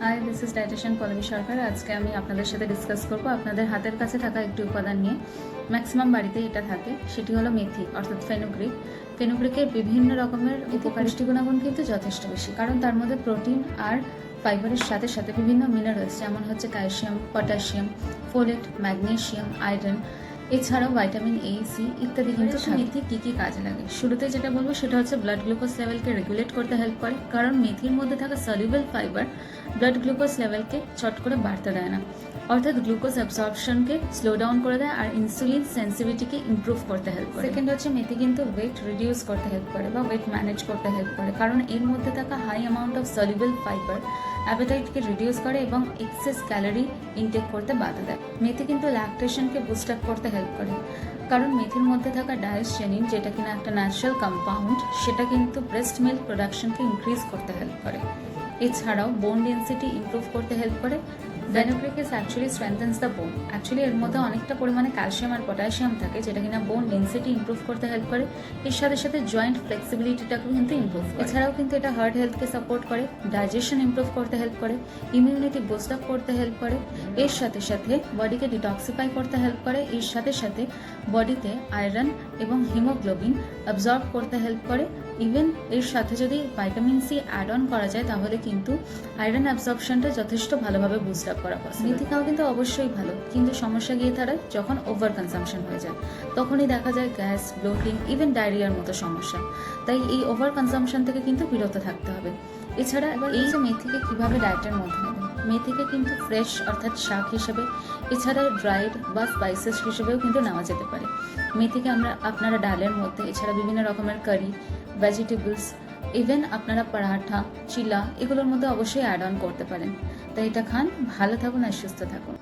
High, this is dietitian Pallavi Sarkar. আজকে আমি আপনাদের সাথে ডিসকাস করব আপনাদের হাতের কাছে থাকা একটি উপাদান নিয়ে। ম্যাক্সিমাম বাড়িতেই এটা থাকে, সেটি হলো মেথি অর্থাৎ ফেনুগ্রিক। ফেনুগ্রিকের বিভিন্ন রকমের পুষ্টি গুণাগুণ কিন্তু যথেষ্ট বেশি, কারণ তার মধ্যে প্রোটিন আর ফাইবারের সাথে সাথে বিভিন্ন মিনারেলস যেমন হচ্ছে calcium, potassium, folate, magnesium, iron, এছাড়াও ভাইটামিন এ, সি ইত্যাদি কিন্তু মেথি কী কী কাজে লাগে। শুরুতে যেটা বলবো সেটা হচ্ছে ব্লাড গ্লুকোজ লেভেলকে রেগুলেট করতে হেল্প করে, কারণ মেথির মধ্যে থাকা সলিউবল ফাইবার ব্লাড গ্লুকোজ লেভেলকে চট করে বাড়তে দেয় না, অর্থাৎ গ্লুকোজ অ্যাবসর্পশনকে স্লো ডাউন করে দেয় আর ইনসুলিন সেন্সিটিভিটিকে ইমপ্রুভ করতে হেল্প করে। সেকেন্ড হচ্ছে মেথি কিন্তু ওয়েট রিডিউস করতে হেল্প করে বা ওয়েট ম্যানেজ করতে হেল্প করে, কারণ এর মধ্যে থাকা high amount of soluble fibre অ্যাপেটাইটকে রিডিউস করে এবং এক্সেস ক্যালোরি ইনটেক করতে বাধা দেয়। মেথি কিন্তু ল্যাকটেশনকে বুস্ট আপ করতে হেল্প করে, কারণ মেথির মধ্যে থাকা ডায়াসজেনিন, যেটা কিনা একটা ন্যাচারাল কম্পাউন্ড, সেটা কিন্তু ব্রেস্ট মিল্ক প্রোডাকশনকে ইনক্রিজ করতে হেল্প করে। এছাড়াও বোন ডেন্সিটি ইমপ্রুভ করতে হেল্প করে। Fenugreek actually strengthens the bone. Actually এর মধ্যে অনেকটা পরিমাণে ক্যালসিয়াম আর পটাশিয়াম থাকে, যেটা কিনা বোন ডেন্সিটি ইমপ্রুভ করতে হেল্প করে। এর সাথে সাথে জয়েন্ট ফ্লেক্সিবিলিটিটাকেও কিন্তু ইমপ্রুভ করে। এছাড়াও কিন্তু এটা হার্ট হেলথকে সাপোর্ট করে, ডাইজেশন ইমপ্রুভ করতে হেল্প করে, ইমিউনিটি বুস্ট আপ করতে হেল্প করে। এর সাথে সাথে বডিকে ডিটক্সিফাই করতে হেল্প করে। এর সাথে সাথে বডিতে আয়রন এবং হিমোগ্লোবিন অ্যাবজর্ব করতে হেল্প করে। ইভেন এর সাথে যদি ভাইটামিন সি অ্যাড অন করা যায় তাহলে কিন্তু আয়রন অ্যাবজর্পশনটা যথেষ্ট ভালোভাবে বুস্ট আপ করা পসিবল। মেথি খাওয়া কিন্তু অবশ্যই ভালো, কিন্তু সমস্যা গিয়ে দাঁড়ায় যখন ওভার কনজাম্পশন হয়ে যায়, তখনই দেখা যায় গ্যাস, ব্লোটিং, ইভেন ডায়রিয়ার মতো সমস্যা। তাই এই ওভার কনজাম্পশন থেকে কিন্তু বিরত থাকতে হবে। এছাড়া এবার এই যে মেথিকে কিভাবে ডায়েটের মধ্যে নেবেন, মেথিকে কিন্তু ফ্রেশ অর্থাৎ শাক হিসেবে, এছাড়া ড্রাইড বা স্পাইসেস হিসেবেও কিন্তু নেওয়া যেতে পারে। মেথিকে আপনারা ডালের মধ্যে, এছাড়া বিভিন্ন রকমের কারি, ভেজিটেবলস, ইভেন আপনারা পরাঠা, চিলা এগুলোর মধ্যে অবশ্যই অ্যাড অন করতে পারেন। তাই এটা খান, ভালো থাকুন আর সুস্থ থাকুন।